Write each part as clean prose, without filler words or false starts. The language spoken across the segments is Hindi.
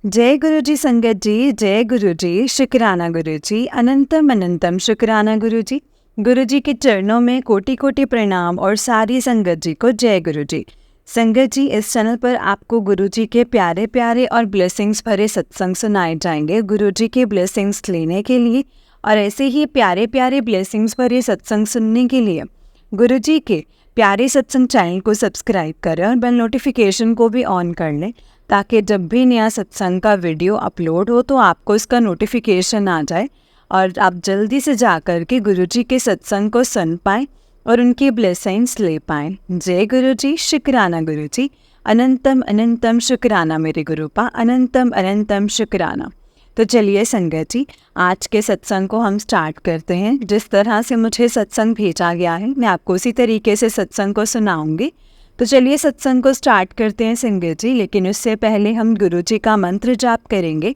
जय गुरु जी संगत जी, जय गुरु जी, शुक्राना गुरु जी, अनंतम अनंतम शुक्राना गुरु जी। गुरु जी के चरणों में कोटि कोटि प्रणाम और सारी संगत जी को जय गुरु जी। संगत जी, इस चैनल पर आपको गुरु जी के प्यारे प्यारे और ब्लेसिंग्स भरे सत्संग सुनाए जाएंगे। गुरु जी के ब्लेसिंग्स लेने के लिए और ऐसे ही प्यारे प्यारे ब्लेसिंग्स भरे सत्संग सुनने के लिए गुरु जी के प्यारे सत्संग चैनल को सब्सक्राइब करें और बेल नोटिफिकेशन को भी ऑन कर लें, ताकि जब भी नया सत्संग का वीडियो अपलोड हो तो आपको इसका नोटिफिकेशन आ जाए और आप जल्दी से जाकर के गुरु जी के सत्संग को सुन पाएँ और उनकी ब्लेसिंग्स ले पाएँ। जय गुरु जी, शुक्राना गुरु जी, अनंतम अनंतम शुक्राना मेरे गुरुपा, अनंतम अनंतम शुक्राना। तो चलिए संगत जी, आज के सत्संग को हम स्टार्ट करते हैं। जिस तरह से मुझे सत्संग भेजा गया है मैं आपको उसी तरीके से सत्संग को सुनाऊंगी। तो चलिए सत्संग को स्टार्ट करते हैं संगत जी, लेकिन उससे पहले हम गुरु जी का मंत्र जाप करेंगे।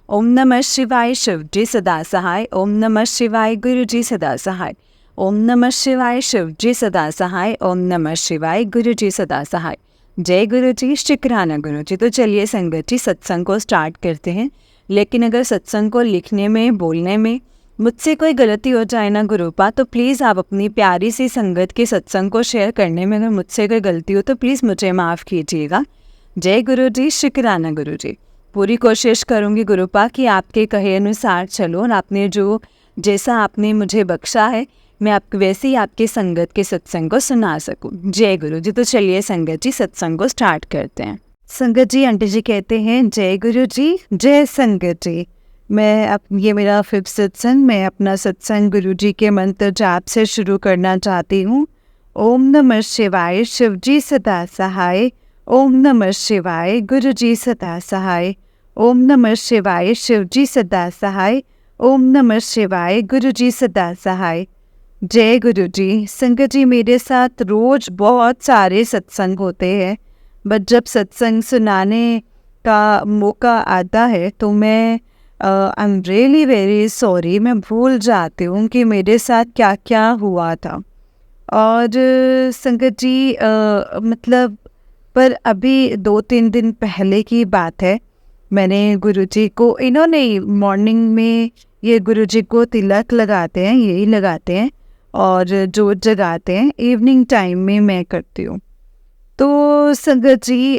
ओम नमः शिवाय शिव जी सदा सहाय, ओम नमः शिवाय गुरु जी सदा सहाय, ओम नमः शिवाय शिव जी सदा सहाय, ओम नमः शिवाय गुरु जी सदा सहाय। जय गुरु जी, शुक्राना गुरु जी। तो चलिए संगत जी, सत्संग को स्टार्ट करते हैं। लेकिन अगर सत्संग को लिखने में, बोलने में मुझसे कोई गलती हो जाए ना गुरुपा, तो प्लीज़ आप अपनी प्यारी सी संगत के सत्संग को शेयर करने में अगर मुझसे कोई गलती हो तो प्लीज़ मुझे माफ़ कीजिएगा। जय गुरु जी, शुक्राना गुरु जी। पूरी कोशिश करूँगी गुरुपा कि आपके कहे अनुसार चलो और आपने जैसा आपने मुझे बख्शा है मैं वैसे ही आपके संगत के सत्संग को सुना सकूँ। जय गुरु जी। तो चलिए संगत जी, सत्संग को स्टार्ट करते हैं। संगत जी, आंटी जी कहते हैं जय गुरु जी, जय संगत जी। ये मेरा 5th सत्संग। मैं अपना सत्संग गुरु जी के मंत्र जाप से शुरू करना चाहती हूँ। ओम नमः शिवाय शिव जी सदा सहाय, ओम नमः शिवाय गुरु जी सदा सहाय, ओम नमः शिवाय शिव जी सदा सहाय, ओम नमः शिवाय गुरु जी सदा सहाय। जय गुरु जी। संगत जी, मेरे साथ रोज बहुत सारे सत्संग होते हैं, बट जब सत्संग सुनाने का मौका आता है तो मैं I am really very sorry, मैं भूल जाती हूँ कि मेरे साथ क्या क्या हुआ था। और संगत जी मतलब पर अभी 2-3 दिन पहले की बात है, मैंने गुरुजी को, इन्होंने मॉर्निंग में ये गुरुजी को तिलक लगाते हैं, यही लगाते हैं, और जोत जगाते हैं इवनिंग टाइम में मैं करती हूँ। तो संगत जी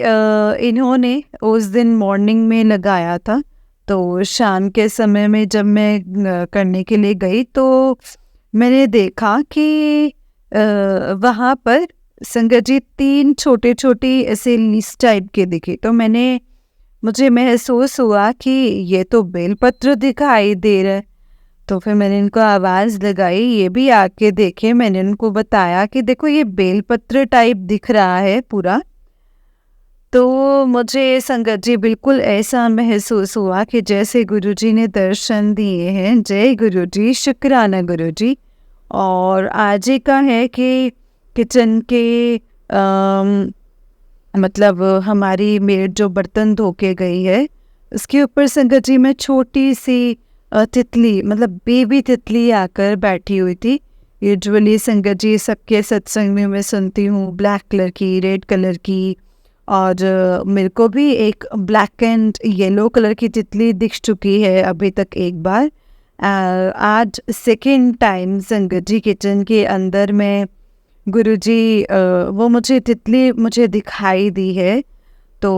इन्होंने उस दिन मॉर्निंग में लगाया था, तो शाम के समय में जब मैं करने के लिए गई तो मैंने देखा कि वहाँ पर संगत जी 3 छोटे छोटे ऐसे लीस टाइप के दिखे। तो मुझे महसूस हुआ कि ये तो बेलपत्र दिखाई दे रहा है। तो फिर मैंने इनको आवाज़ लगाई, ये भी आके देखे। मैंने उनको बताया कि देखो ये बेलपत्र टाइप दिख रहा है पूरा। तो मुझे संगत जी बिल्कुल ऐसा महसूस हुआ कि जैसे गुरुजी ने दर्शन दिए हैं। जय गुरु जी, शुक्राना गुरु जी। और आज ही का है कि किचन के मतलब हमारी मेड जो बर्तन धो के गई है उसके ऊपर संगत जी में छोटी सी तितली, मतलब बेबी तितली आकर बैठी हुई थी। यूजुअली संगत जी सबके सत्संग में मैं सुनती हूँ ब्लैक कलर की, रेड कलर की, और मेरे को भी एक ब्लैक एंड येलो कलर की तितली दिख चुकी है अभी तक एक बार। आज सेकेंड टाइम संगत जी किचन के अंदर में गुरुजी वो तितली मुझे दिखाई दी है। तो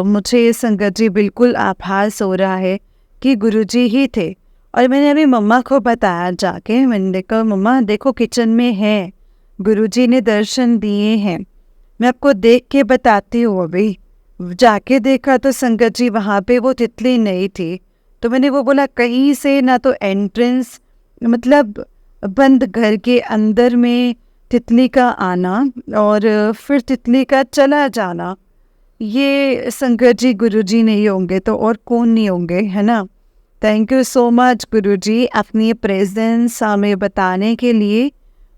मुझे संगत जी बिल्कुल आभास हो रहा है कि गुरुजी ही थे। और मैंने अभी मम्मा को बताया जाके, मैंने देखा मम्मा देखो किचन में है, गुरुजी ने दर्शन दिए हैं। मैं आपको देख के बताती हूँ। अभी जाके देखा तो संगत जी वहाँ पे वो तितली नहीं थी। तो मैंने वो बोला कहीं से ना तो एंट्रेंस, मतलब बंद घर के अंदर में तितली का आना और फिर तितली का चला जाना, ये संगत जी गुरुजी नहीं होंगे तो और कौन नहीं होंगे, है ना। थैंक यू सो मच गुरुजी अपनी प्रेजेंस हमें बताने के लिए।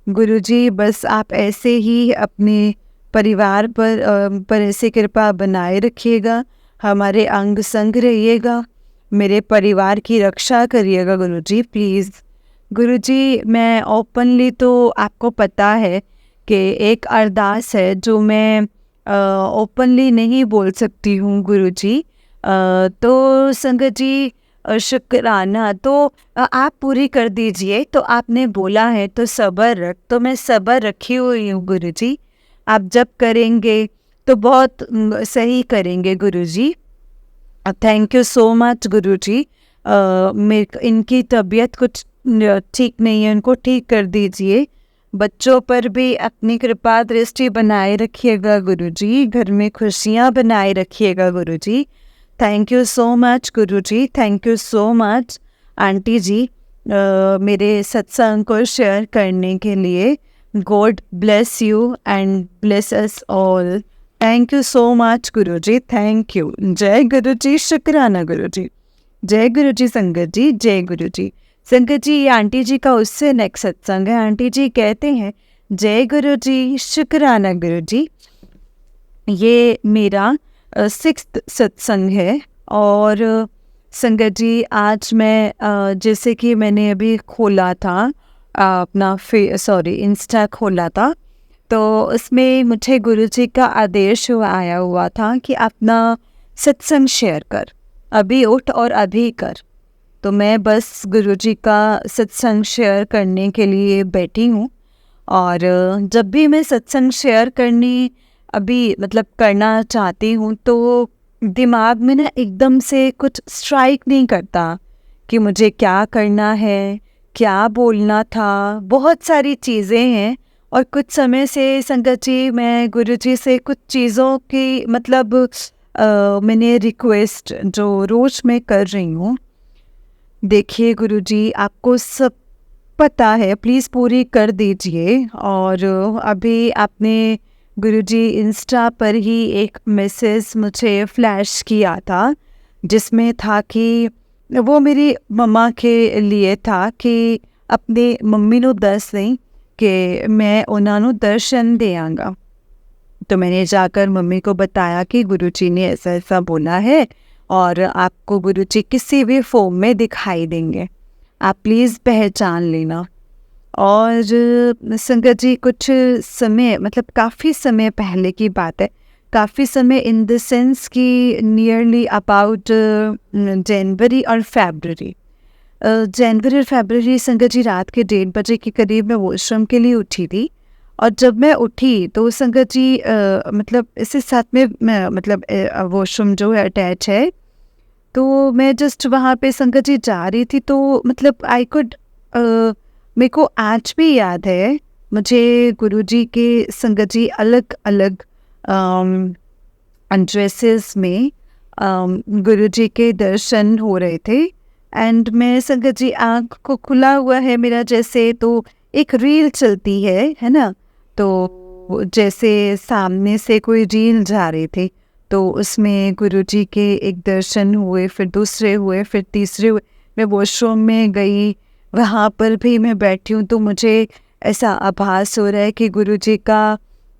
गुरुजी बस आप ऐसे ही अपने परिवार पर ऐसे कृपा बनाए रखिएगा, हमारे अंग संग रहिएगा, मेरे परिवार की रक्षा करिएगा गुरुजी प्लीज़। गुरुजी मैं ओपनली, तो आपको पता है कि एक अरदास है जो मैं ओपनली नहीं बोल सकती हूँ गुरुजी, तो संगत जी शुक्राना तो आप पूरी कर दीजिए। तो आपने बोला है तो सब्र रख, तो मैं सब्र रखी हुई हूँ गुरुजी। आप जब करेंगे तो बहुत सही करेंगे गुरुजी। थैंक यू सो मच गुरुजी। मेरे इनकी तबीयत कुछ ठीक नहीं है, उनको ठीक कर दीजिए। बच्चों पर भी अपनी कृपा दृष्टि बनाए रखिएगा गुरुजी, घर में खुशियाँ बनाए रखिएगा Guruji. Thank you so much Guruji, thank you so much aunty ji मेरे सत्संग को शेयर करने के लिए। God bless you and bless us all. Thank you so much Guruji, thank you. जय गुरुजी, शुक्राना गुरुजी। जय गुरुजी संगत जी, जय गुरुजी। संगत जी ये आंटी जी का उससे नेक्स्ट सत्संग है। आंटी जी कहते हैं जय गुरुजी, शुक्राना गुरुजी। ये मेरा 6th सत्संग है। और संगत जी आज मैं जैसे कि मैंने अभी खोला था अपना इंस्टा खोला था, तो उसमें मुझे गुरुजी का आदेश आया हुआ था कि अपना सत्संग शेयर कर, अभी उठ और अभी कर। तो मैं बस गुरुजी का सत्संग शेयर करने के लिए बैठी हूँ। और जब भी मैं सत्संग शेयर करना चाहती हूँ तो दिमाग में ना एकदम से कुछ स्ट्राइक नहीं करता कि मुझे क्या करना है, क्या बोलना था। बहुत सारी चीज़ें हैं और कुछ समय से संगत जी मैं गुरुजी से कुछ चीज़ों की मैंने रिक्वेस्ट जो रोज़ मैं कर रही हूँ, देखिए गुरुजी आपको सब पता है, प्लीज़ पूरी कर दीजिए। और अभी आपने गुरुजी इंस्टा पर ही एक मैसेज मुझे फ्लैश किया था जिसमें था कि वो मेरी मम्मा के लिए था कि अपने मम्मी ਨੂੰ दस दें कि मैं उन्होंने दर्शन देंगा। तो मैंने जाकर मम्मी को बताया कि गुरुजी ने ऐसा ऐसा बोला है और आपको गुरुजी किसी भी फॉर्म में दिखाई देंगे, आप प्लीज़ पहचान लेना। और संगत जी कुछ समय काफ़ी समय पहले की बात है, काफ़ी समय इन द सेंस कि नियरली अबाउट जनवरी और फरवरी और फरवरी संगत जी रात के 1:30 बजे के करीब मैं वॉशरूम के लिए उठी थी। और जब मैं उठी तो संगत जी इससे साथ में वॉशरूम जो है अटैच है, तो मैं जस्ट वहाँ पे संगत जी जा रही थी तो आई कुड मेरे को आज भी याद है, मुझे गुरुजी के संगत जी अलग अलग ड्रेसेस में गुरुजी के दर्शन हो रहे थे। एंड मैं संगत जी आँख को खुला हुआ है मेरा, जैसे तो एक रील चलती है ना, तो जैसे सामने से कोई रील जा रहे थे तो उसमें गुरुजी के एक दर्शन हुए, फिर दूसरे हुए, फिर तीसरे हुए। मैं वॉशरूम में गई, वहाँ पर भी मैं बैठी हूँ तो मुझे ऐसा आभास हो रहा है कि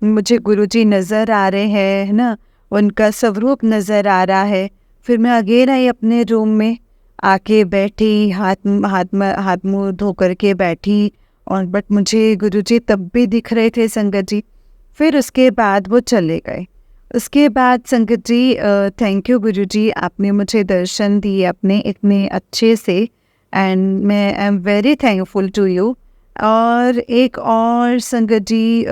मुझे गुरुजी नज़र आ रहे हैं, है ना, उनका स्वरूप नज़र आ रहा है। फिर मैं अगेन आई अपने रूम में, आके बैठी, हाथ मुँह धो करके बैठी। और बट मुझे गुरुजी तब भी दिख रहे थे संगत जी। फिर उसके बाद वो चले गए। उसके बाद संगत जी थैंक यू गुरुजी, आपने मुझे दर्शन दिए अपने इतने अच्छे से, एंड मैं I am very thankful to you. और एक और संगत जी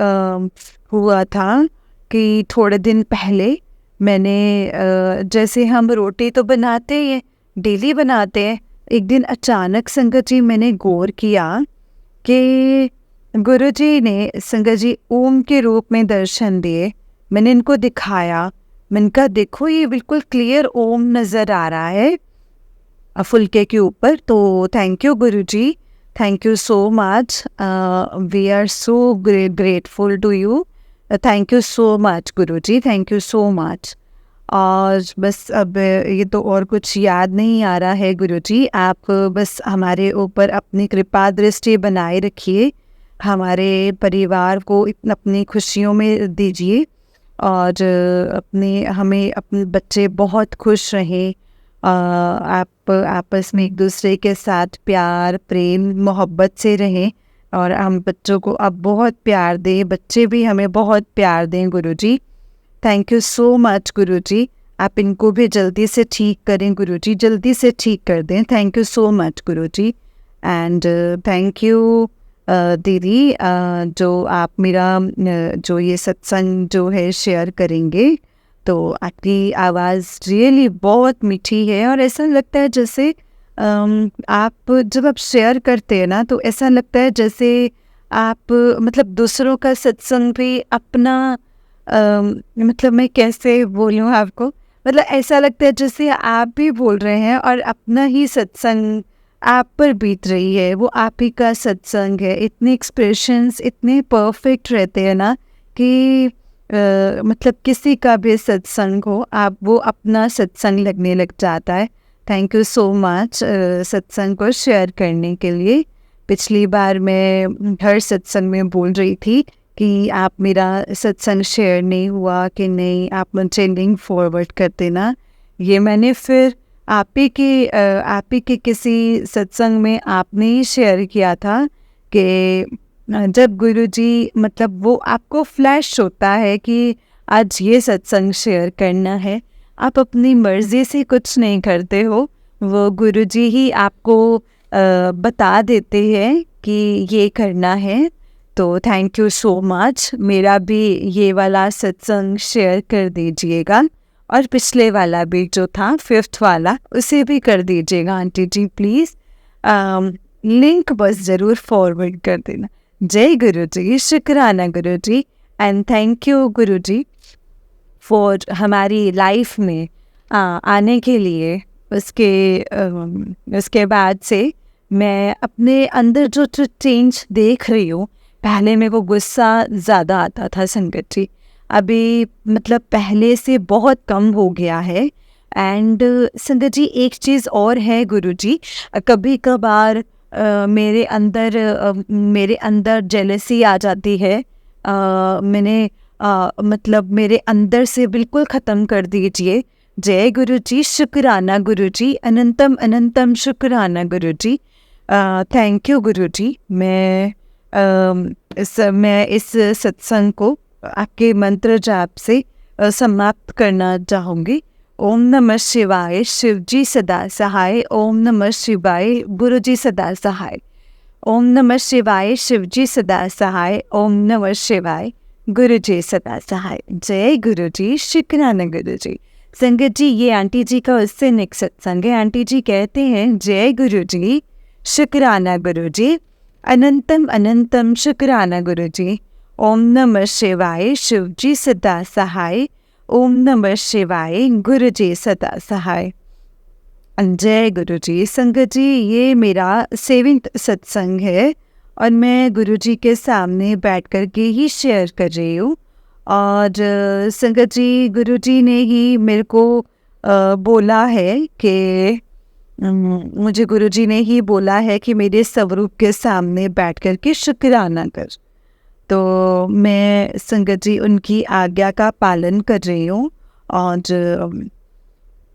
हुआ था कि थोड़े दिन पहले मैंने जैसे हम रोटी तो बनाते हैं, डेली बनाते हैं, एक दिन अचानक संगत जी मैंने गौर किया कि गुरुजी ने संगत जी ओम के रूप में दर्शन दिए। मैंने इनको दिखाया, मैंने कहा देखो ये बिल्कुल क्लियर ओम नज़र आ रहा है फुलके के ऊपर। तो thank you Guruji, thank you so much, we are so grateful to you. Thank you so much Guruji, thank you so much. और बस अब ये तो और कुछ याद नहीं आ रहा है गुरुजी, आप बस हमारे ऊपर अपनी कृपा दृष्टि बनाए रखिए, हमारे परिवार को अपनी खुशियों में दीजिए और अपने बच्चे बहुत खुश रहें। आप आपस में एक दूसरे के साथ प्यार प्रेम मोहब्बत से रहें और हम बच्चों को अब बहुत प्यार दें, बच्चे भी हमें बहुत प्यार दें गुरुजी। थैंक यू सो मच गुरुजी, आप इनको भी जल्दी से ठीक करें गुरुजी, जल्दी से ठीक कर दें। Thank you so much Guruji. And thank you दीदी, जो आप मेरा जो ये सत्संग जो है शेयर करेंगे, तो आपकी आवाज़ रियली बहुत मीठी है और ऐसा लगता है जैसे आप जब आप शेयर करते हैं ना, तो ऐसा लगता है जैसे आप मतलब दूसरों का सत्संग भी अपना मतलब मैं कैसे बोलूँ आपको, मतलब ऐसा लगता है जैसे आप भी बोल रहे हैं और अपना ही सत्संग आप पर बीत रही है, वो आप ही का सत्संग है। इतने एक्सप्रेशंस इतने परफेक्ट रहते हैं ना कि मतलब किसी का भी सत्संग हो, आप वो अपना सत्संग लगने लग जाता है। थैंक यू सो मच सत्संग को शेयर करने के लिए। पिछली बार मैं हर सत्संग में बोल रही थी कि आप मेरा सत्संग शेयर नहीं हुआ कि नहीं, आप मुझे लिंक फॉरवर्ड कर देना। ये मैंने फिर आप ही के किसी सत्संग में आपने ही शेयर किया था कि जब गुरुजी मतलब वो आपको फ्लैश होता है कि आज ये सत्संग शेयर करना है, आप अपनी मर्ज़ी से कुछ नहीं करते हो, वो गुरुजी ही आपको बता देते हैं कि ये करना है। तो थैंक यू सो मच। मेरा भी ये वाला सत्संग शेयर कर दीजिएगा और पिछले वाला भी जो था 5th वाला उसे भी कर दीजिएगा आंटी जी प्लीज़। लिंक बस ज़रूर फॉरवर्ड कर देना। जय गुरु जी, शुक्राना गुरु जी, and thank you Guru ji for हमारी लाइफ में आने के लिए। उसके बाद से मैं अपने अंदर जो चेंज देख रही हूँ, पहले में वो गुस्सा ज़्यादा आता था संगत जी, अभी मतलब पहले से बहुत कम हो गया है। एंड संगत जी एक चीज़ और है गुरुजी, कभी कभार मेरे अंदर जेलसी आ जाती है। मतलब मेरे अंदर से बिल्कुल ख़त्म कर दीजिए। जय गुरुजी, शुक्राना गुरुजी, अनंतम अनंतम शुक्राना गुरुजी। थैंक यू गुरुजी। मैं इस सत्संग को आपके मंत्र जाप से समाप्त करना चाहूँगी। ओम नमः शिवाय, शिवजी सदा सहाय। ओम नमः शिवाय, गुरुजी सदा सहाय। ओम नमः शिवाय, शिवजी सदा सहाय। ओम नमः शिवाय, गुरुजी सदा सहाय। जय गुरुजी, शुक्राना गुरुजी। संगत जी ये आंटी जी का उससे नेक्स्ट सत्संग है। आंटी जी कहते हैं जय गुरुजी, शुक्राना गुरुजी, अनंतम अनंतम शुक्राना गुरुजी। ओम नमः शिवाय, शिवजी सदा सहाय। ओम नमः शिवाय, गुरुजी सदा सहाय। जय गुरुजी। संगत जी ये मेरा 7th सत्संग है और मैं गुरुजी के सामने बैठ कर के ही शेयर कर रही हूँ। और संगत जी गुरुजी ने ही मेरे को बोला है कि मुझे गुरुजी ने ही बोला है कि मेरे स्वरूप के सामने बैठ कर के शुक्राना कर। तो मैं संगत जी उनकी आज्ञा का पालन कर रही हूँ और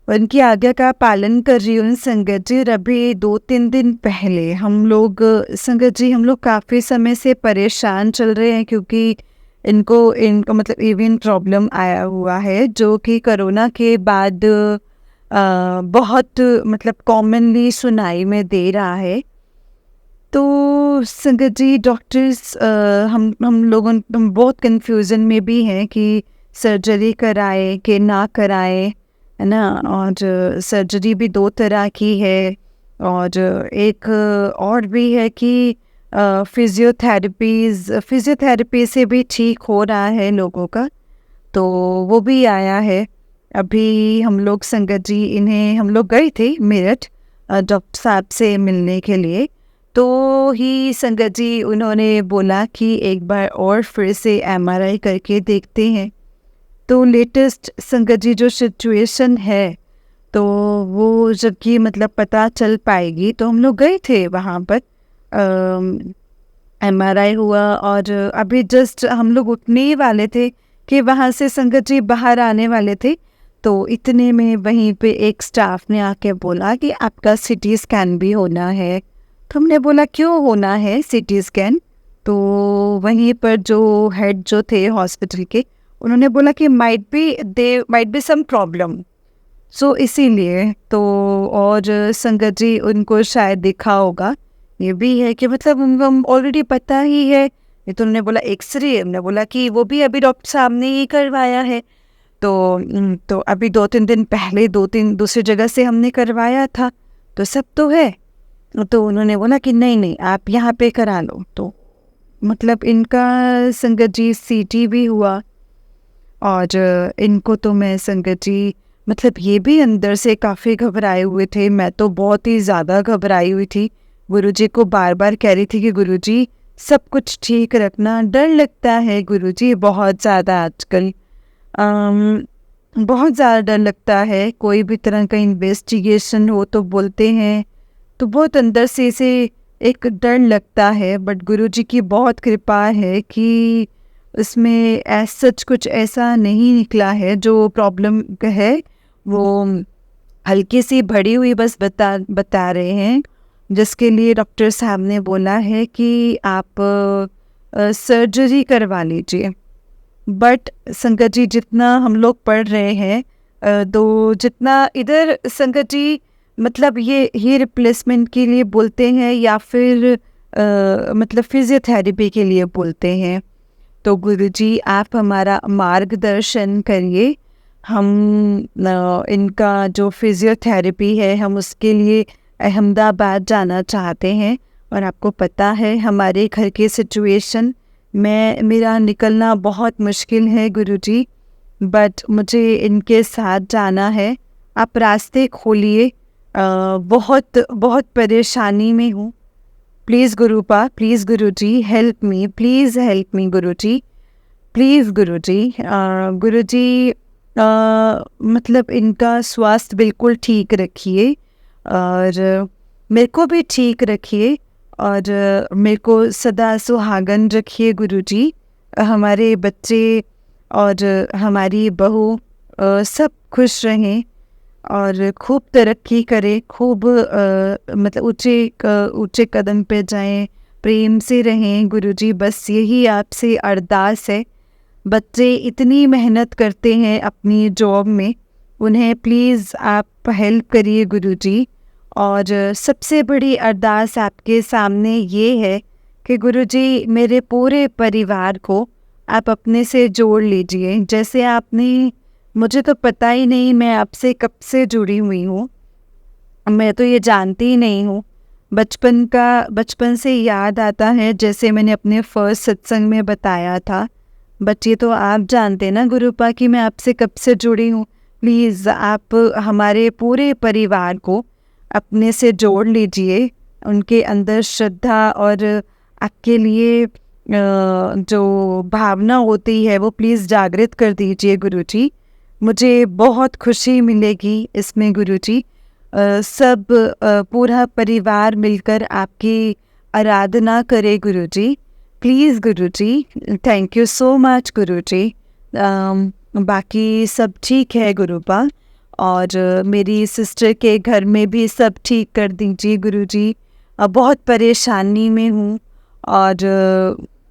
उनकी आज्ञा का पालन कर रही हूँ संगत जी। अभी 2-3 दिन पहले हम लोग काफ़ी समय से परेशान चल रहे हैं क्योंकि इनको मतलब इवन प्रॉब्लम आया हुआ है जो कि कोरोना के बाद बहुत मतलब कॉमनली सुनाई में दे रहा है। तो संगत जी डॉक्टर्स हम बहुत कंफ्यूजन में भी हैं कि सर्जरी कराए कि ना कराए, है ना। और सर्जरी भी 2 तरह की है और एक और भी है कि फिजियोथेरेपी से भी ठीक हो रहा है लोगों का, तो वो भी आया है। अभी हम लोग संगत जी हम लोग गए थे मेरठ डॉक्टर साहब से मिलने के लिए, तो ही संगत जी उन्होंने बोला कि एक बार और फिर से MRI करके देखते हैं। तो लेटेस्ट संगत जी जो सिचुएशन है तो वो जबकि मतलब पता चल पाएगी, तो हम लोग गए थे वहाँ पर MRI हुआ और अभी जस्ट हम लोग उठने ही वाले थे कि वहाँ से संगत जी बाहर आने वाले थे, तो इतने में वहीं पे एक स्टाफ ने आके बोला कि आपका CT स्कैन भी होना है। तो हमने बोला क्यों होना है CT स्कैन? तो वहीं पर जो हेड जो थे हॉस्पिटल के, उन्होंने बोला कि माइट बी सम प्रॉब्लम, सो इसीलिए तो। और संगत जी उनको शायद देखा होगा, ये भी है कि मतलब उनको ऑलरेडी पता ही है। ये तो उन्होंने बोला एक्सरे, हमने बोला कि वो भी अभी डॉक्टर साहब ने ही करवाया है। तो अभी 2-3 दिन पहले 2-3 दूसरी जगह से हमने करवाया था, तो सब तो है। तो उन्होंने बोला कि नहीं नहीं आप यहाँ पे करा लो। तो मतलब इनका संगत जी सीटी भी हुआ, और इनको तो मैं संगत जी मतलब ये भी अंदर से काफ़ी घबराए हुए थे। मैं तो बहुत ही ज़्यादा घबराई हुई थी। गुरुजी को बार बार कह रही थी कि गुरुजी सब कुछ ठीक रखना, डर लगता है गुरुजी बहुत ज़्यादा आजकल। बहुत ज़्यादा डर लगता है, कोई भी तरह का इन्वेस्टिगेशन हो तो बोलते हैं, तो बहुत अंदर से इसे एक डर लगता है। बट गुरुजी की बहुत कृपा है कि उसमें सच कुछ ऐसा नहीं निकला है। जो प्रॉब्लम है वो हल्की सी बढ़ी हुई बस बता रहे हैं, जिसके लिए डॉक्टर साहब ने बोला है कि आप सर्जरी करवा लीजिए। बट संगत जी जितना हम लोग पढ़ रहे हैं, तो जितना इधर संगत जी मतलब ये रिप्लेसमेंट के लिए बोलते हैं या फिर मतलब फिजियोथेरेपी के लिए बोलते हैं। तो गुरुजी आप हमारा मार्गदर्शन करिए। हम इनका जो फिजियोथेरेपी है हम उसके लिए अहमदाबाद जाना चाहते हैं। और आपको पता है हमारे घर की सिचुएशन, मेरा निकलना बहुत मुश्किल है गुरुजी, बट मुझे इनके साथ जाना है। आप रास्ते खोलिए, बहुत बहुत परेशानी में हूँ। प्लीज़ गुरुपा, please Guruji help me, please help me Guruji, please Guruji. Guruji मतलब इनका स्वास्थ्य बिल्कुल ठीक रखिए, और मेरे को भी ठीक रखिए, और मेरे को सदा सुहागन रखिए गुरुजी। हमारे बच्चे और हमारी बहू सब खुश रहें और खूब तरक्की करें, खूब मतलब ऊंचे कदम पे जाएं, प्रेम से रहें गुरुजी। बस यही आपसे अरदास है। बच्चे इतनी मेहनत करते हैं अपनी जॉब में, उन्हें प्लीज़ आप हेल्प करिए गुरुजी। और सबसे बड़ी अरदास आपके सामने ये है कि गुरुजी मेरे पूरे परिवार को आप अपने से जोड़ लीजिए। जैसे आपने, मुझे तो पता ही नहीं मैं आपसे कब से जुड़ी हुई हूँ, मैं तो ये जानती ही नहीं हूँ। बचपन से याद आता है, जैसे मैंने अपने फर्स्ट सत्संग में बताया था। बट ये तो आप जानते ना गुरुपा कि मैं आपसे कब से जुड़ी हूँ। प्लीज़ आप हमारे पूरे परिवार को अपने से जोड़ लीजिए। उनके अंदर श्रद्धा और आपके लिए जो भावना होती है वो प्लीज़ जागृत कर दीजिए गुरुजी। मुझे बहुत खुशी मिलेगी इसमें गुरुजी। सब पूरा परिवार मिलकर आपकी आराधना करे Guruji. Please Guruji, thank you so much Guruji. बाकी सब ठीक है गुरुपा, और मेरी सिस्टर के घर में भी सब ठीक कर दीजिए गुरुजी। बहुत परेशानी में हूँ, और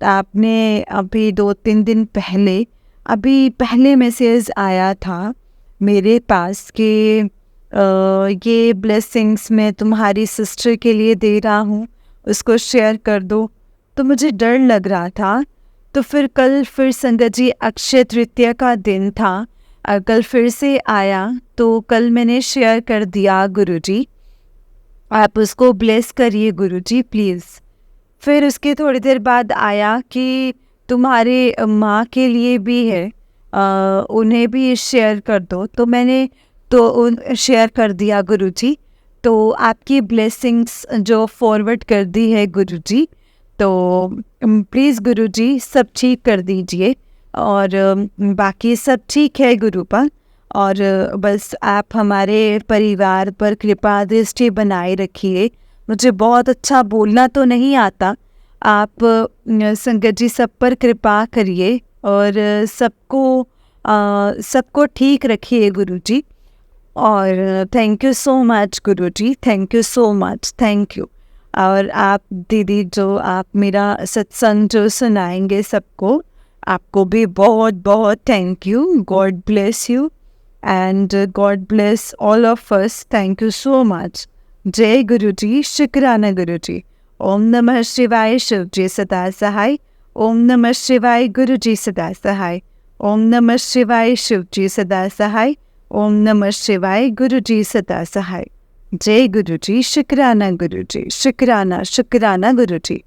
आपने अभी 2-3 दिन पहले पहले मैसेज आया था मेरे पास कि ये ब्लेसिंग्स मैं तुम्हारी सिस्टर के लिए दे रहा हूँ, उसको शेयर कर दो। तो मुझे डर लग रहा था। तो फिर संगत जी अक्षय तृतीया का दिन था, कल फिर से आया, तो कल मैंने शेयर कर दिया गुरुजी। आप उसको ब्लेस करिए गुरुजी प्लीज़। फिर उसके थोड़ी देर बाद आया कि तुम्हारे माँ के लिए भी है, उन्हें भी शेयर कर दो। तो मैंने तो शेयर कर दिया गुरुजी। तो आपकी ब्लेसिंग्स जो फॉरवर्ड कर दी है गुरुजी, तो प्लीज़ गुरुजी सब ठीक कर दीजिए। और बाकी सब ठीक है गुरुपा। और बस आप हमारे परिवार पर कृपा दृष्टि बनाए रखिए। मुझे बहुत अच्छा बोलना तो नहीं आता, आप संगत जी सब पर कृपा करिए और सबको ठीक रखिए गुरुजी। और thank you so much Guruji, thank you so much, thank you. और आप दीदी जो आप मेरा सत्संग जो सुनाएंगे सबको, आपको भी बहुत बहुत thank you. God bless you. and God bless all of us. Thank you so much. Jai Guruji, Shukrana Guruji. Om Namah Shivaya, Shivji Sada Sahai. Om Namah Shivaya, Guruji Sada Sahai. Om Namah Shivaya, Shivji Sada Sahai. Om Namah Shivaya, Guruji Sada Sahai. Jai Guruji, Shukrana Guruji, Shukrana, Shukrana Guruji.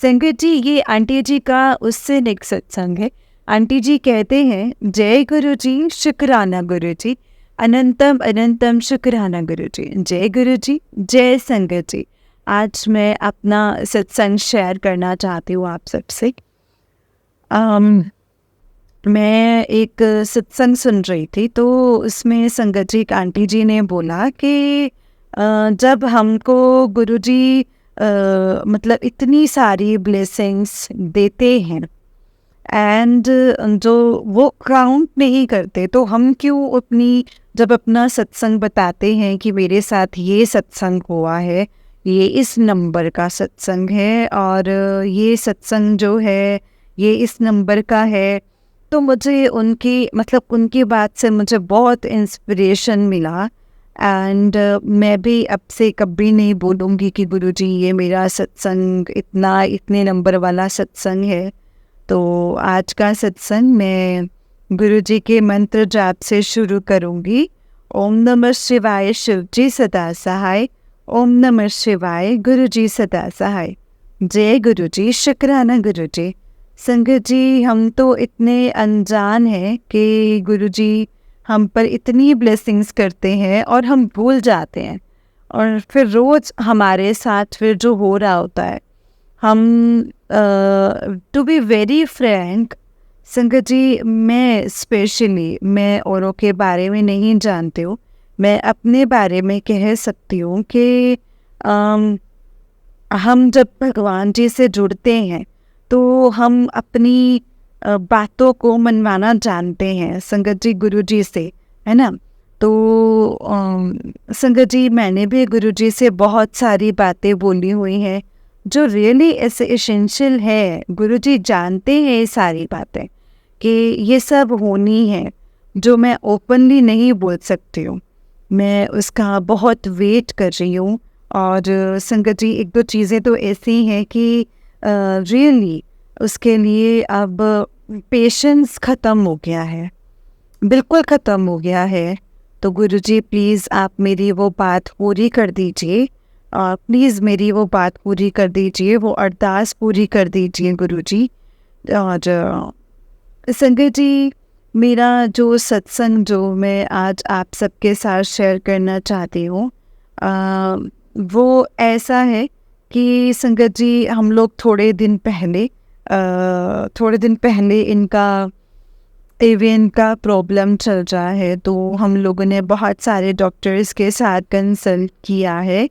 संगत जी, ये आंटी जी का उससे नेक्स्ट सत्संग है। आंटी जी कहते हैं, जय गुरु जी, शुक्राना गुरु जी, अनंतम अनंतम शुक्राना गुरु जी। जय गुरु जी, जय संगत जी। आज मैं अपना सत्संग शेयर करना चाहती हूँ आप सबसे। मैं एक सत्संग सुन रही थी, तो उसमें संगत जी आंटी जी ने बोला कि जब हमको गुरु जी मतलब इतनी सारी ब्लेसिंग्स देते हैं एंड जो वो काउंट नहीं करते, तो हम क्यों अपनी जब अपना सत्संग बताते हैं कि मेरे साथ ये सत्संग हुआ है, ये इस नंबर का सत्संग है और ये सत्संग जो है ये इस नंबर का है, तो मुझे उनकी बात से मुझे बहुत इंस्पिरेशन मिला। एंड मैं भी अब से कभी नहीं बोलूँगी कि गुरुजी ये मेरा सत्संग इतने नंबर वाला सत्संग है। तो आज का सत्संग मैं गुरुजी के मंत्र जाप से शुरू करूँगी। ओम नमः शिवाय, शिवजी सदा सहाय। ओम नमः शिवाय, गुरुजी सदा सहाय। जय गुरुजी, शुक्राना गुरुजी। संगत जी, हम तो इतने अनजान हैं कि गुरुजी हम पर इतनी ब्लेसिंग्स करते हैं और हम भूल जाते हैं, और फिर रोज़ हमारे साथ फिर जो हो रहा होता है, हम टू बी वेरी फ्रैंक संगत जी, मैं औरों के बारे में नहीं जानती हूँ, मैं अपने बारे में कह सकती हूँ कि हम जब भगवान जी से जुड़ते हैं तो हम अपनी बातों को मनवाना जानते हैं संगत जी गुरु जी से, है ना। तो संगत जी, मैंने भी गुरु जी से बहुत सारी बातें बोली हुई हैं जो रियली ऐसे एसेंशियल है। गुरु जी जानते हैं ये सारी बातें कि ये सब होनी है, जो मैं ओपनली नहीं बोल सकती हूँ। मैं उसका बहुत वेट कर रही हूँ। और संगत जी, एक दो चीज़ें तो ऐसी हैं कि रियली उसके लिए अब पेशेंस ख़त्म हो गया है, बिल्कुल ख़त्म हो गया है। तो गुरुजी प्लीज़ आप मेरी वो बात पूरी कर दीजिए, प्लीज़ मेरी वो बात पूरी कर दीजिए, वो अरदास पूरी कर दीजिए गुरुजी। और संगत जी, मेरा जो सत्संग जो मैं आज आप सबके साथ शेयर करना चाहती हूँ, वो ऐसा है कि संगत जी, हम लोग थोड़े दिन पहले इनका एवियन का प्रॉब्लम चल रहा है, तो हम लोगों ने बहुत सारे डॉक्टर्स के साथ कंसल्ट किया है।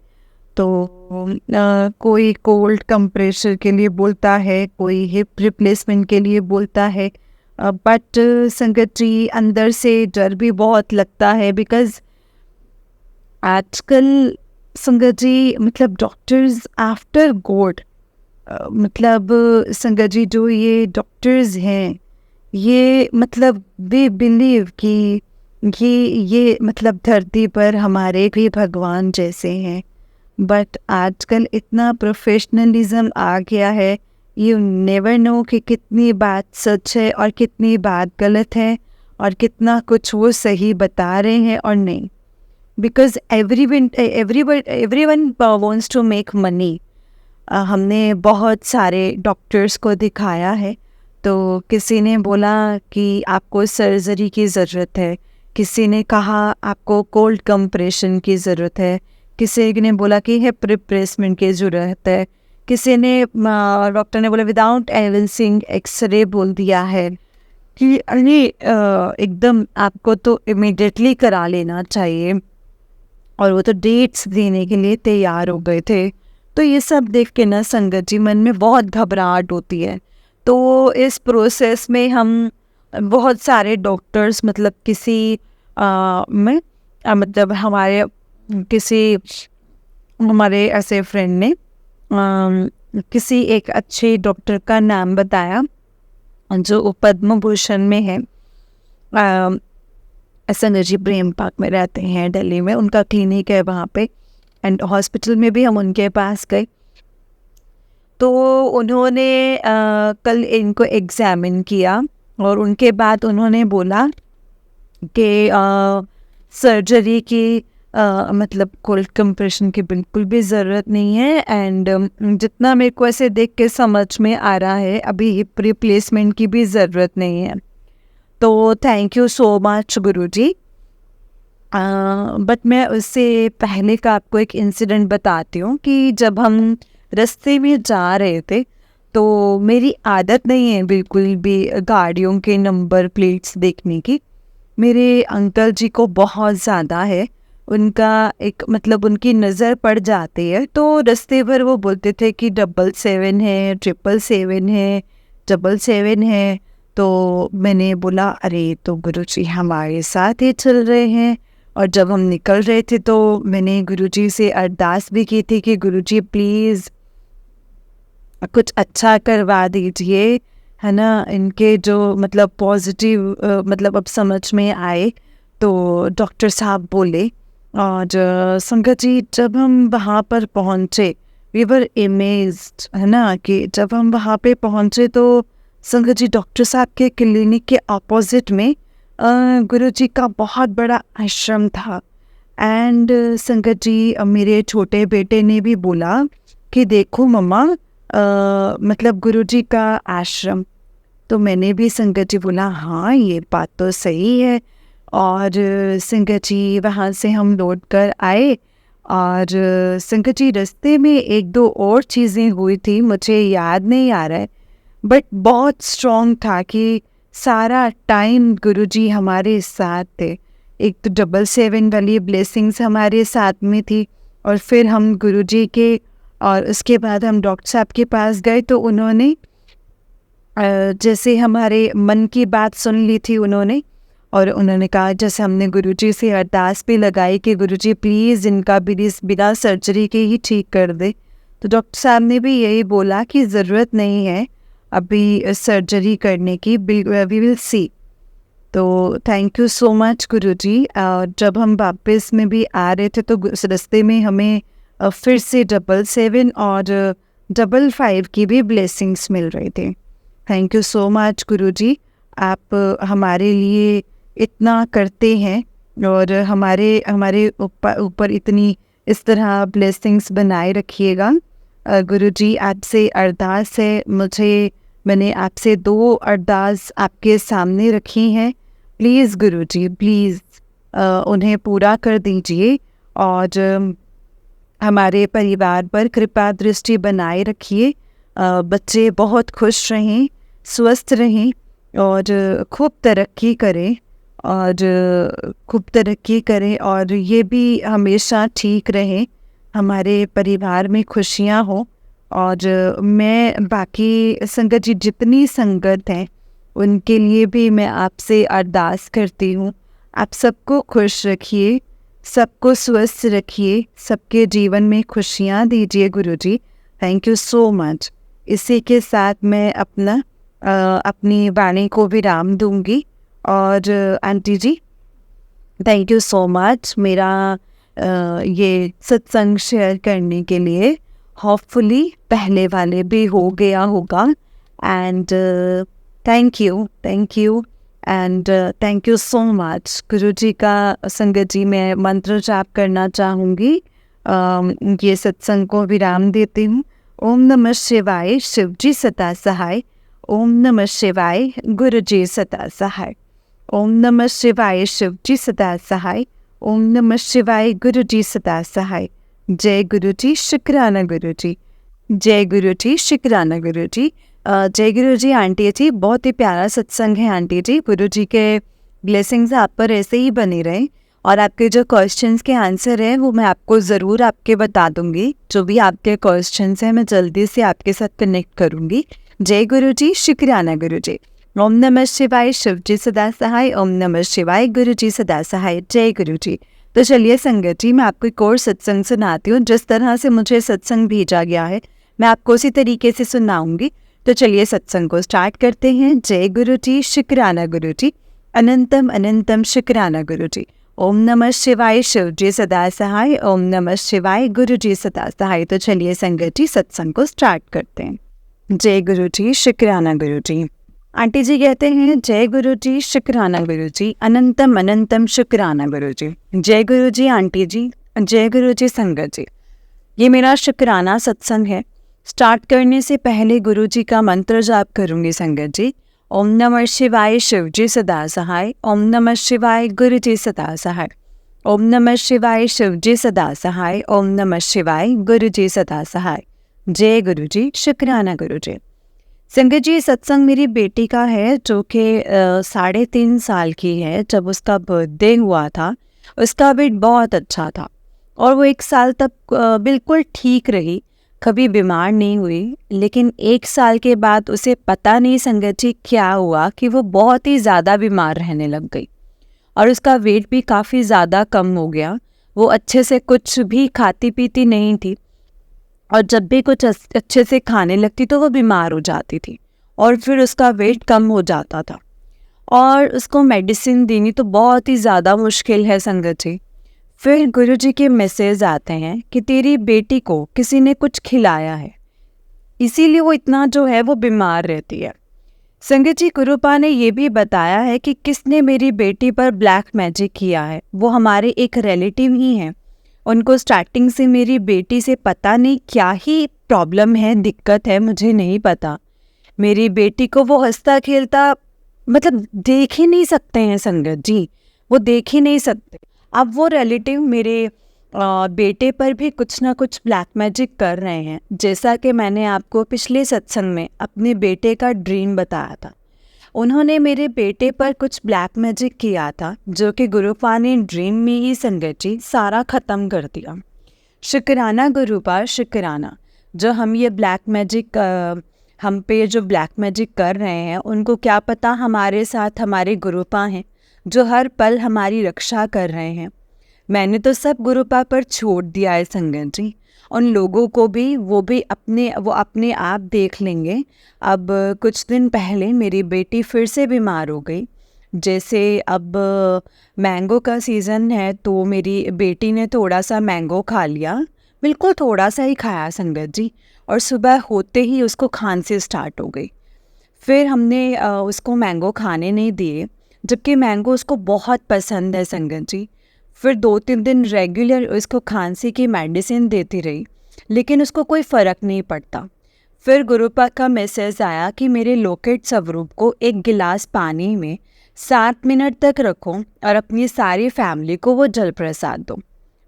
तो कोई कोल्ड कंप्रेशर के लिए बोलता है, कोई हिप रिप्लेसमेंट के लिए बोलता है, बट संगत जी अंदर से डर भी बहुत लगता है, बिकॉज़ आजकल संगत जी मतलब डॉक्टर्स आफ्टर गॉड, मतलब संगत जी जो ये डॉक्टर्स हैं, ये मतलब वे बिलीव कि ये मतलब धरती पर हमारे भी भगवान जैसे हैं। बट आजकल इतना प्रोफेशनलिज्म आ गया है, यू नेवर नो कि कितनी बात सच है और कितनी बात गलत है, और कितना कुछ वो सही बता रहे हैं और नहीं। Because everyone wants to make money। हमने बहुत सारे डॉक्टर्स को दिखाया है, तो किसी ने बोला कि आपको सर्जरी की ज़रूरत है, किसी ने कहा आपको कोल्ड कंप्रेशन की ज़रूरत है, किसी ने बोला कि हिप रिप्लेसमेंट की ज़रूरत है, किसी ने डॉक्टर ने बोला विदाउट एविडेंसिंग एक्सरे बोल दिया है कि अरे एकदम आपको तो इमीडिएटली करा लेना चाहिए, और वो तो डेट्स देने के लिए तैयार हो गए थे। तो ये सब देख के ना संगत जी मन में बहुत घबराहट होती है। तो इस प्रोसेस में हम बहुत सारे डॉक्टर्स मतलब मतलब हमारे ऐसे फ्रेंड ने किसी एक अच्छे डॉक्टर का नाम बताया जो पद्म भूषण में है। संगत जी प्रेम पार्क में रहते हैं दिल्ली में, उनका क्लिनिक है वहाँ पे, एंड हॉस्पिटल में भी हम उनके पास गए। तो उन्होंने कल इनको एग्ज़ामिन किया और उनके बाद उन्होंने बोला कि सर्जरी की मतलब कोल्ड कंप्रेशन की बिल्कुल भी ज़रूरत नहीं है, एंड जितना मेरे को ऐसे देख के समझ में आ रहा है अभी हिप रिप्लेसमेंट की भी ज़रूरत नहीं है। तो thank you so much Guruji. But मैं उससे पहले का आपको एक इंसिडेंट बताती हूँ कि जब हम रास्ते में जा रहे थे तो मेरी आदत नहीं है बिल्कुल भी गाड़ियों के नंबर प्लेट्स देखने की। मेरे अंकल जी को बहुत ज़्यादा है, उनका एक मतलब उनकी नज़र पड़ जाती है, तो रास्ते पर वो बोलते थे कि 777 है, 777 है, 777 है। तो मैंने बोला अरे तो गुरुजी हमारे साथ ही चल रहे हैं। और जब हम निकल रहे थे तो मैंने गुरुजी से अरदास भी की थी कि गुरुजी प्लीज़ कुछ अच्छा करवा दीजिए, है ना, इनके जो मतलब पॉजिटिव मतलब अब समझ में आए। तो डॉक्टर साहब बोले, और संगत जी जब हम वहाँ पर पहुँचे वी वर अमेज्ड, है ना, कि जब हम वहाँ पे पहुँचे तो संगत जी डॉक्टर साहब के क्लिनिक के ऑपोजिट में गुरुजी का बहुत बड़ा आश्रम था। एंड संगत जी मेरे छोटे बेटे ने भी बोला कि देखो मम्मा मतलब गुरुजी का आश्रम। तो मैंने भी संगत जी बोला हाँ ये बात तो सही है। और संगत जी वहाँ से हम लौट कर आए, और संगत जी रास्ते में एक दो और चीज़ें हुई थी, मुझे याद नहीं आ रहा है, बट बहुत स्ट्रॉन्ग था कि सारा टाइम गुरुजी हमारे साथ थे। एक तो 777 वाली ब्लेसिंग्स हमारे साथ में थी, और फिर हम गुरुजी के, और उसके बाद हम डॉक्टर साहब के पास गए तो उन्होंने जैसे हमारे मन की बात सुन ली थी उन्होंने, और उन्होंने कहा जैसे हमने गुरुजी से अरदास भी लगाई कि गुरुजी प्लीज़ इनका बिना सर्जरी के ही ठीक कर दे। तो डॉक्टर साहब ने भी यही बोला कि ज़रूरत नहीं है अभी सर्जरी करने की, वी विल सी। तो thank you so much Guruji. जब हम वापस में भी आ रहे थे तो रास्ते में हमें फिर से 777 और 55 की भी ब्लेसिंग्स मिल रही थी। थैंक यू सो मच गुरुजी, आप हमारे लिए इतना करते हैं और हमारे ऊपर इतनी इस तरह ब्लेसिंग्स बनाए रखिएगा। गुरुजी आपसे अरदास है, मैंने आपसे 2 अरदास आपके सामने रखी हैं। प्लीज़ गुरुजी प्लीज़ उन्हें पूरा कर दीजिए, और हमारे परिवार पर कृपा दृष्टि बनाए रखिए। बच्चे बहुत खुश रहें, स्वस्थ रहें, और खूब तरक्की करें, और ये भी हमेशा ठीक रहें, हमारे परिवार में खुशियाँ हों। और मैं बाकी संगत जी जितनी संगत हैं उनके लिए भी मैं आपसे अरदास करती हूँ, आप सबको खुश रखिए, सबको स्वस्थ रखिए, सबके जीवन में खुशियाँ दीजिए Guruji. Thank you so much. इसी के साथ मैं अपनी वाणी को विराम दूंगी। और aunty ji thank you so much मेरा ये सत्संग शेयर करने के लिए। होपफुली पहले वाले भी हो गया होगा, and thank you and thank you so much Guruji का। संगत जी मैं मंत्र जाप करना चाहूँगी, ये सत्संग को विराम देती हूँ। ओम नमः शिवाय, शिवजी सदा सहाय। ओम नमः शिवाय, गुरुजी सदा सहाय। ओम नमः शिवाय, शिवजी सदा सहाय। ओम नमः शिवाय, गुरुजी सदा सहाय। जय गुरुजी, शुक्राना गुरुजी। जय गुरुजी, शुक्राना गुरुजी। जय गुरुजी आंटी जी, बहुत ही प्यारा सत्संग है आंटी जी। गुरुजी के ब्लेसिंग्स आप पर ऐसे ही बने रहें, और आपके जो क्वेश्चंस के आंसर हैं वो मैं आपको ज़रूर आपके बता दूंगी। जो भी आपके क्वेश्चंस हैं मैं जल्दी से आपके साथ कनेक्ट करूंगी। जय गुरुजी, शुक्राना गुरुजी। ओम नमः शिवाय, शिवजी सदा सहाय। ओम नमः शिवाय, गुरुजी सदा सहाय। जय गुरुजी। तो चलिए संगत जी मैं आपको एक और सत्संग सुनाती हूँ। जिस तरह से मुझे सत्संग भेजा गया है मैं आपको उसी तरीके से सुनाऊंगी। तो चलिए सत्संग को स्टार्ट करते हैं। जय गुरुजी, शुक्राना गुरुजी। अनंतम अनंतम शुक्राना गुरुजी। ओम नमः शिवाय, शिव जी सदा सहाय। ओम नमः शिवाय, गुरु जी सदा सहाय। तो चलिए संगत जी सत्संग को स्टार्ट करते हैं। जय गुरु जी, शुक्राना गुरु जी। आंटी जी कहते हैं जय गुरु जी, शुक्राना गुरु जी, अनंतम अनंतम शुक्राना गुरु जी। जय गुरु जी आंटी जी, जय गुरु जी संगत जी। ये मेरा शुक्राना सत्संग है। स्टार्ट करने से पहले गुरु जी का मंत्र जाप करूंगी संगत जी। ओम नमः शिवाय, शिव जी सदा सहाय। ओम नमः शिवाय, गुरु जी सदा सहाय। ओम नमः शिवाय, शिव जी सदा सहाय। ओम नमः शिवाय, गुरु जी सदा सहाय। जय गुरु जी, शुक्राना गुरु जी। संगत जी, सत्संग मेरी बेटी का है जो कि 3.5 साल की है। जब उसका बर्थडे हुआ था, उसका वेट बहुत अच्छा था और वो 1 साल तक बिल्कुल ठीक रही, कभी बीमार नहीं हुई। लेकिन 1 साल के बाद उसे पता नहीं संगत जी क्या हुआ कि वो बहुत ही ज़्यादा बीमार रहने लग गई और उसका वेट भी काफ़ी ज़्यादा कम हो गया। वो अच्छे से कुछ भी खाती पीती नहीं थी और जब भी कुछ अच्छे से खाने लगती तो वो बीमार हो जाती थी और फिर उसका वेट कम हो जाता था और उसको मेडिसिन देनी तो बहुत ही ज़्यादा मुश्किल है संगत जी। फिर गुरुजी के मैसेज आते हैं कि तेरी बेटी को किसी ने कुछ खिलाया है, इसीलिए वो इतना जो है वो बीमार रहती है। संगत जी, गुरुपा ने ये भी बताया है कि किसने मेरी बेटी पर ब्लैक मैजिक किया है। वो हमारे एक रिलेटिव ही हैं। उनको स्टार्टिंग से मेरी बेटी से पता नहीं क्या ही प्रॉब्लम है, दिक्कत है, मुझे नहीं पता। मेरी बेटी को वो हंसता खेलता मतलब देख ही नहीं सकते हैं संगत जी, वो देख ही नहीं सकते। अब वो रिलेटिव मेरे बेटे पर भी कुछ ना कुछ ब्लैक मैजिक कर रहे हैं। जैसा कि मैंने आपको पिछले सत्संग में अपने बेटे का ड्रीम बताया था, उन्होंने मेरे बेटे पर कुछ ब्लैक मैजिक किया था जो कि गुरुपा ने ड्रीम में ही संगत जी सारा ख़त्म कर दिया। शुक्राना गुरुपा, शुक्राना। जो हम ये ब्लैक मैजिक हम पे जो ब्लैक मैजिक कर रहे हैं, उनको क्या पता हमारे साथ हमारे गुरुपा हैं जो हर पल हमारी रक्षा कर रहे हैं। मैंने तो सब गुरुपा पर छोड़ दिया है संगत जी। उन लोगों को भी वो अपने आप देख लेंगे। अब कुछ दिन पहले मेरी बेटी फिर से बीमार हो गई। जैसे अब मैंगो का सीज़न है तो मेरी बेटी ने थोड़ा सा मैंगो खा लिया, बिल्कुल थोड़ा सा ही खाया संगत जी, और सुबह होते ही उसको खांसी स्टार्ट हो गई। फिर हमने उसको मैंगो खाने नहीं दिए, जबकि मैंगो उसको बहुत पसंद है संगत जी। फिर 2-3 दिन रेगुलर उसको खांसी की मेडिसिन देती रही, लेकिन उसको कोई फ़र्क नहीं पड़ता। फिर गुरुपा का मैसेज आया कि मेरे लोकेट स्वरूप को एक गिलास पानी में 7 मिनट तक रखो और अपनी सारी फैमिली को वो जल प्रसाद दो।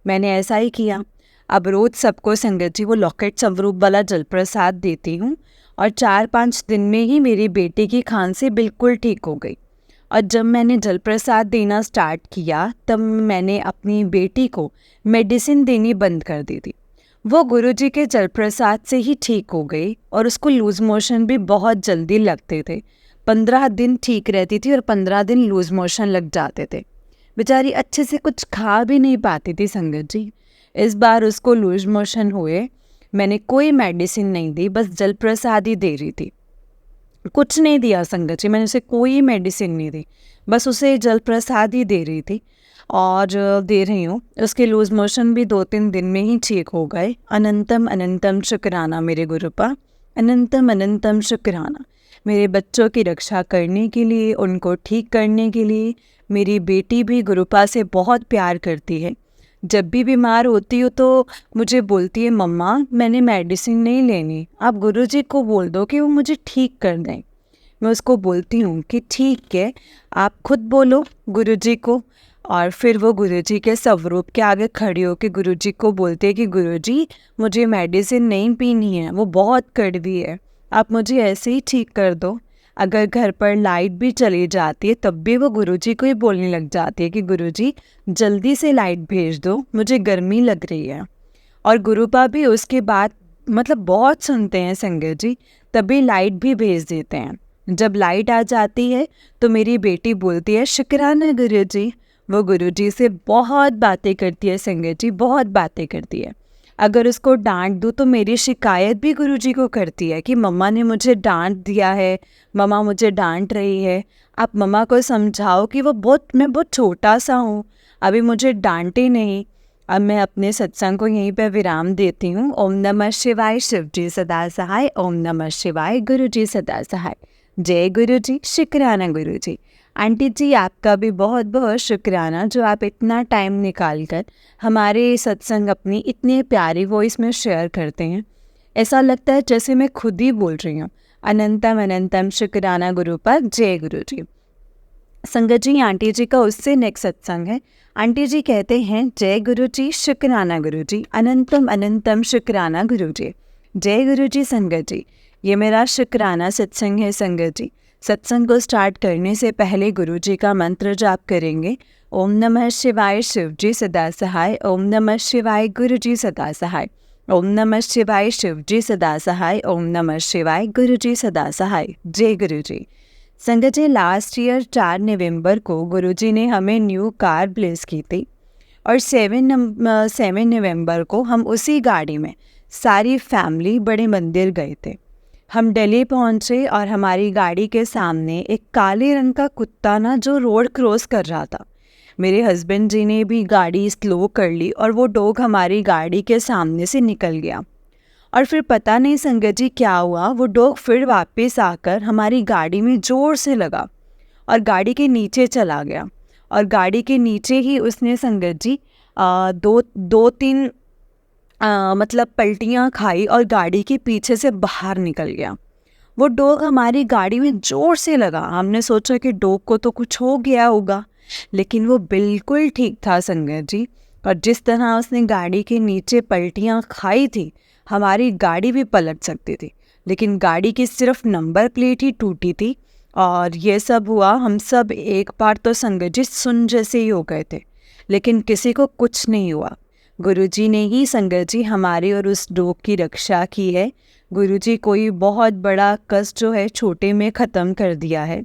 मैंने ऐसा ही किया। अब रोज़ सबको संगत जी वो लॉकेट स्वरूप वाला जल प्रसाद देती हूँ और 4-5 दिन में ही मेरी बेटी की खांसी बिल्कुल ठीक हो गई। और जब मैंने जल प्रसाद देना स्टार्ट किया तब मैंने अपनी बेटी को मेडिसिन देनी बंद कर दी थी। वो गुरुजी के जल प्रसाद से ही ठीक हो गई और उसको लूज़ मोशन भी बहुत जल्दी लगते थे। 15 दिन ठीक रहती थी और 15 दिन लूज़ मोशन लग जाते थे। बेचारी अच्छे से कुछ खा भी नहीं पाती थी संगत जी। इस बार उसको लूज़ मोशन हुए, मैंने कोई मेडिसिन नहीं दी, बस जल प्रसाद ही दे रही थी। कुछ नहीं दिया संगत जी, मैंने उसे कोई मेडिसिन नहीं दी, बस उसे जल प्रसाद ही दे रही थी और दे रही हूँ। उसके लूज़ मोशन भी 2-3 दिन में ही ठीक हो गए। अनंतम अनंतम शुक्राना मेरे गुरुपा, अनंतम अनंतम शुक्राना। मेरे बच्चों की रक्षा करने के लिए, उनको ठीक करने के लिए। मेरी बेटी भी गुरुपा से बहुत प्यार करती है। जब भी बीमार होती हो तो मुझे बोलती है, मम्मा मैंने मेडिसिन नहीं लेनी, आप गुरुजी को बोल दो कि वो मुझे ठीक कर दें। मैं उसको बोलती हूँ कि ठीक है, आप खुद बोलो गुरुजी को। और फिर वो गुरुजी के स्वरूप के आगे खड़ी होकर गुरुजी को बोलती है कि गुरुजी मुझे मेडिसिन नहीं पीनी है, वो बहुत कड़वी है, आप मुझे ऐसे ही ठीक कर दो। अगर घर पर लाइट भी चली जाती है तब भी वो गुरुजी को ही बोलने लग जाती है कि गुरुजी जल्दी से लाइट भेज दो, मुझे गर्मी लग रही है। और गुरुपा भी उसके बाद मतलब बहुत सुनते हैं संगत जी, तभी लाइट भी भेज देते हैं। जब लाइट आ जाती है तो मेरी बेटी बोलती है, शुक्राना गुरुजी। वो गुरुजी से बहुत बातें करती है संगत जी, बहुत बातें करती है। अगर उसको डांट दूँ तो मेरी शिकायत भी गुरुजी को करती है कि मम्मा ने मुझे डांट दिया है, मम्मा मुझे डांट रही है। आप मम्मा को समझाओ कि मैं बहुत छोटा सा हूँ, अभी मुझे डांटे नहीं। अब मैं अपने सत्संग को यहीं पे विराम देती हूँ। ओम नमः शिवाय, शिव जी सदा सहाय। ओम नमः शिवाय, गुरु जी सदा सहाय। जय गुरु जी, शुक्राना गुरु जी। आंटी जी, आपका भी बहुत बहुत शुक्राना जो आप इतना टाइम निकाल कर हमारे सत्संग अपनी इतनी प्यारी वॉइस में शेयर करते हैं। ऐसा लगता है जैसे मैं खुद ही बोल रही हूँ। अनंतम अनंतम शुक्राना गुरु पर। जय गुरु जी। संगत जी, आंटी जी का उससे नेक्स्ट सत्संग है। आंटी जी कहते हैं, जय गुरु जी, शुक्राना गुरु जी, अनंतम अनंतम शुक्राना गुरु जी। जय गुरु जी। संगत जी, ये मेरा शुक्राना सत्संग है। संगत जी, सत्संग को स्टार्ट करने से पहले गुरु जी का मंत्र जाप करेंगे। ओम नमः शिवाय, शिव जी सदा सहाय। ओम नमः शिवाय, गुरु जी सदा सहाय। ओम नमः शिवाय, शिव जी सदा सहाय। ओम नमः शिवाय, गुरु जी सदा सहाय। जय गुरु जी। संगत जी, लास्ट ईयर 4 नवंबर को गुरुजी ने हमें न्यू कार ब्लेस की थी और 7 नवंबर को हम उसी गाड़ी में सारी फैमिली बड़े मंदिर गए थे। हम दिल्ली पहुंचे और हमारी गाड़ी के सामने एक काले रंग का कुत्ता ना जो रोड क्रॉस कर रहा था। मेरे हस्बैंड जी ने भी गाड़ी स्लो कर ली और वो डॉग हमारी गाड़ी के सामने से निकल गया। और फिर पता नहीं संगत जी क्या हुआ, वो डॉग फिर वापस आकर हमारी गाड़ी में ज़ोर से लगा और गाड़ी के नीचे चला गया। और गाड़ी के नीचे ही उसने संगत जी दो तीन मतलब पलटियां खाई और गाड़ी के पीछे से बाहर निकल गया। वो डॉग हमारी गाड़ी में ज़ोर से लगा। हमने सोचा कि डॉग को तो कुछ हो गया होगा, लेकिन वो बिल्कुल ठीक था संगत जी। और जिस तरह उसने गाड़ी के नीचे पलटियां खाई थी, हमारी गाड़ी भी पलट सकती थी, लेकिन गाड़ी की सिर्फ नंबर प्लेट ही टूटी थी। और ये सब हुआ, हम सब एक बार तो संगत जी सुन जैसे ही हो गए थे, लेकिन किसी को कुछ नहीं हुआ। गुरुजी ने ही संगत जी हमारी और उस डॉग की रक्षा की है। गुरुजी कोई बहुत बड़ा कष्ट जो है छोटे में ख़त्म कर दिया है।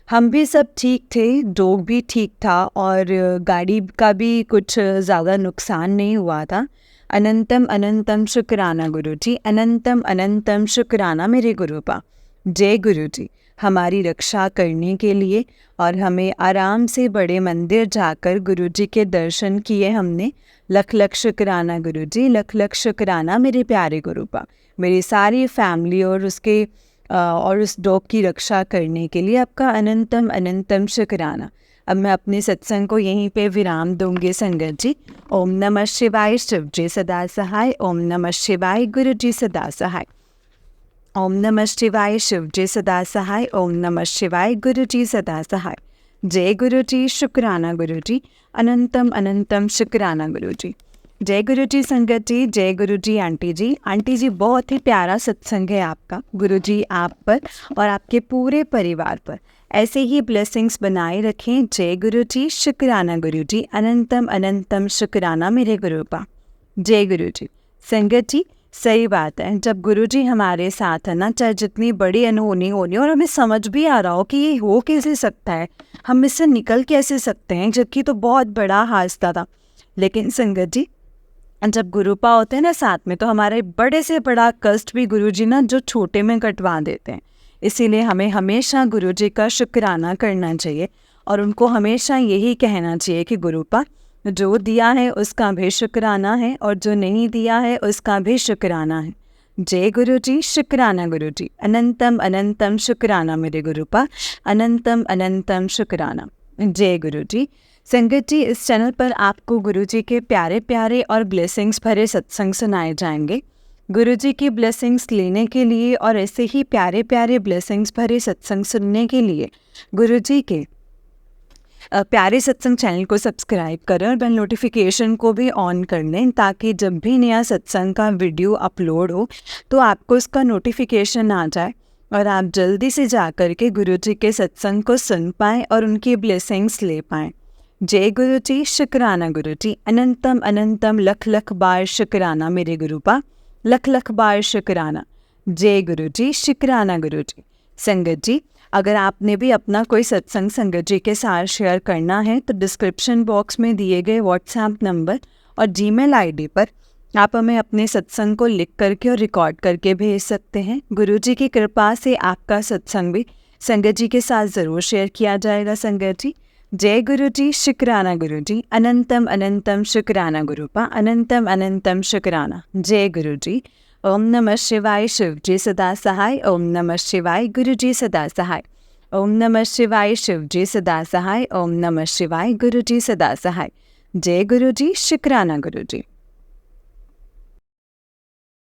हम भी सब ठीक थे, डॉग भी ठीक था और गाड़ी का भी कुछ ज़्यादा नुकसान नहीं हुआ था। अनंतम अनंतम शुक्राना गुरु जी, अनंतम अनंतम शुक्राना मेरे गुरुपा। जय गुरु जी, हमारी रक्षा करने के लिए और हमें आराम से बड़े मंदिर जाकर गुरु जी के दर्शन किए हमने। लख लख शुक्राना गुरु जी, लख लख शुक्राना मेरे प्यारे गुरुपा। मेरी सारी फैमिली और उस डॉग की रक्षा करने के लिए आपका अनंतम अनंतम शुक्राना। अब मैं अपने सत्संग को यहीं पे विराम दूंगी संगत जी। ओम नमः शिवाय, शिव जी सदा सहाय। ओम नमः शिवाय, गुरु जी सदा सहाय। ओम नमः शिवाय, शिव जी सदा सहाय। ओम नमः शिवाय, गुरु जी सदा सहाय। जय गुरु जी, शुक्राना गुरु जी, अनंतम अनंतम शुक्राना गुरु जी। जय गुरु जी संगत जी, जय गुरु जी आंटी जी। आंटी जी, बहुत ही प्यारा सत्संग है आपका। गुरु जी आप पर और आपके पूरे परिवार पर ऐसे ही ब्लेसिंग्स बनाए रखें। जय गुरु जी, शुक्राना गुरु जी, अनंतम अनंतम शुक्राना मेरे गुरुपा। जय गुरु जी। संगत जी, सही बात है, जब गुरु जी हमारे साथ है ना, चाहे जितनी बड़ी अनहोनी होनी और हमें समझ भी आ रहा हो कि ये हो कैसे सकता है, हम इससे निकल कैसे सकते हैं, जबकि तो बहुत बड़ा हादसा था, लेकिन संगत जी जब गुरुपा होते हैं ना साथ में, तो हमारे बड़े से बड़ा कष्ट भी गुरुजी ना जो छोटे में कटवा देते हैं। इसीलिए हमें हमेशा गुरुजी का शुक्राना करना चाहिए और उनको हमेशा यही कहना चाहिए कि गुरुपा जो दिया है उसका भी शुक्राना है और जो नहीं दिया है उसका भी शुक्राना है। जय गुरु जी, शुक्राना गुरु जी, अनंतम अनंतम शुक्राना मेरे गुरुपा, अनंतम अनंतम शुक्राना। जय गुरु जी। संगत जी, इस चैनल पर आपको गुरुजी के प्यारे प्यारे और ब्लेसिंग्स भरे सत्संग सुनाए जाएंगे। गुरुजी की ब्लेसिंग्स लेने के लिए और ऐसे ही प्यारे प्यारे ब्लेसिंग्स भरे सत्संग सुनने के लिए गुरुजी के प्यारे सत्संग चैनल को सब्सक्राइब करें और बेल नोटिफिकेशन को भी ऑन कर लें, ताकि जब भी नया सत्संग का वीडियो अपलोड हो तो आपको उसका नोटिफिकेशन आ जाए और आप जल्दी से जा कर के गुरुजी के सत्संग को सुन पाएँ और उनकी ब्लेसिंग्स ले पाएँ। जय गुरु जी, शुक्राना गुरु जी, अनंतम अनंतम लख लख बार शुक्राना मेरे गुरुपा, लख लख बार शुक्राना। जय गुरु जी, शुक्राना गुरु जी। संगत जी, अगर आपने भी अपना कोई सत्संग संगत जी के साथ शेयर करना है तो डिस्क्रिप्शन बॉक्स में दिए गए व्हाट्सएप नंबर और जीमेल आईडी पर आप हमें अपने सत्संग को लिख करके और रिकॉर्ड करके भेज सकते हैं। गुरु जी की कृपा से आपका सत्संग भी संगत जी के साथ ज़रूर शेयर किया जाएगा। संगत जी, जय गुरु जी, शुक्राना गुरु जी, अनंतम अनंतम शुक्राना गुरुपा, अनंतम अनंतम शुक्राना। जय गुरु जी। ओम नमः शिवाय, शिव जी सदा सहाय। ओम नमः शिवाय, गुरु जी सदा सहाय। ओम नमः शिवाय, शिव जी सदा सहाय। ओम नमः शिवाय, गुरु जी सदा सहाय। जय गुरु जी, शुक्राना गुरु जी।